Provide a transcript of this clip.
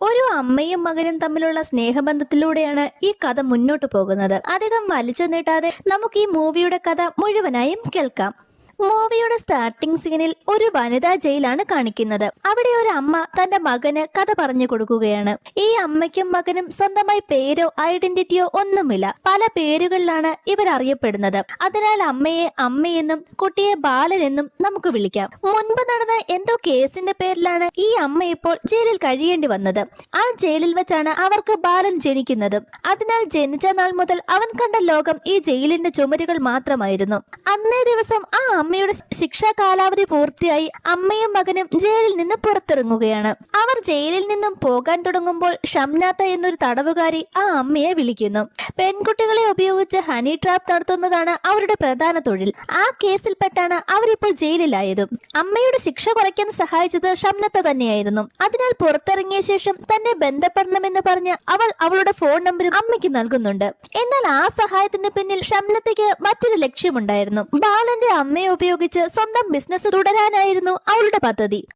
ഒരു അമ്മയും മകനും തമ്മിലുള്ള സ്നേഹബന്ധത്തിലൂടെയാണ് ഈ കഥ മുന്നോട്ട് പോകുന്നത്. അധികം വലിച്ചു നീട്ടാതെ നമുക്ക് ഈ മൂവിയുടെ കഥ മുഴുവനായും കേൾക്കാം. മൂവിയുടെ സ്റ്റാർട്ടിംഗ് സീനിൽ ഒരു വനിതാ ജയിലാണ് കാണിക്കുന്നത്. അവിടെ ഒരു അമ്മ തന്റെ മകന് കഥ പറഞ്ഞു കൊടുക്കുകയാണ്. ഈ അമ്മയ്ക്കും മകനും സ്വന്തമായി പേരോ ഐഡന്റിറ്റിയോ ഒന്നുമില്ല. പല പേരുകളിലാണ് ഇവർ അറിയപ്പെടുന്നത്. അതിനാൽ അമ്മയെ അമ്മയെന്നും കുട്ടിയെ ബാലൻ എന്നും നമുക്ക് വിളിക്കാം. മുൻപ് നടന്ന എന്തോ കേസിന്റെ പേരിലാണ് ഈ അമ്മ ഇപ്പോൾ ജയിലിൽ കഴിയേണ്ടി വന്നത്. ആ ജയിലിൽ വെച്ചാണ് അവർക്ക് ബാലൻ ജനിക്കുന്നത്. അതിനാൽ ജനിച്ച നാൾ മുതൽ അവൻ കണ്ട ലോകം ഈ ജയിലിന്റെ ചുമരുകൾ മാത്രമായിരുന്നു. അന്നേ ദിവസം ആ അമ്മയുടെ ശിക്ഷാ കാലാവധി പൂർത്തിയായി അമ്മയും മകനും ജയിലിൽ നിന്ന് പുറത്തിറങ്ങുകയാണ്. അവർ ജയിലിൽ നിന്നും പോകാൻ തുടങ്ങുമ്പോൾ ഷംനാത്ത എന്നൊരു തടവുകാരി ആ അമ്മയെ വിളിക്കുന്നു. പെൺകുട്ടികളെ ഉപയോഗിച്ച് ഹണി ട്രാപ്പ് നടത്തുന്നതാണ് അവരുടെ പ്രധാന തൊഴിൽ. ആ കേസിൽപ്പെട്ടാണ് അവരിപ്പോൾ ജയിലിലായതും. അമ്മയുടെ ശിക്ഷ കുറയ്ക്കാൻ സഹായിച്ചത് ഷംനത്ത തന്നെയായിരുന്നു. അതിനാൽ പുറത്തിറങ്ങിയ ശേഷം തന്നെ ബന്ധപ്പെടണമെന്ന് പറഞ്ഞ് അവൾ അവളുടെ ഫോൺ നമ്പറും അമ്മയ്ക്ക് നൽകുന്നുണ്ട്. എന്നാൽ ആ സഹായത്തിന് പിന്നിൽ ഷംനത്തയ്ക്ക് മറ്റൊരു ലക്ഷ്യമുണ്ടായിരുന്നു. ബാലന്റെ അമ്മയെ ഉപയോഗിച്ച് സ്വന്തം ബിസിനസ് തുടരാനായിരുന്നു അവളുടെ പദ്ധതി.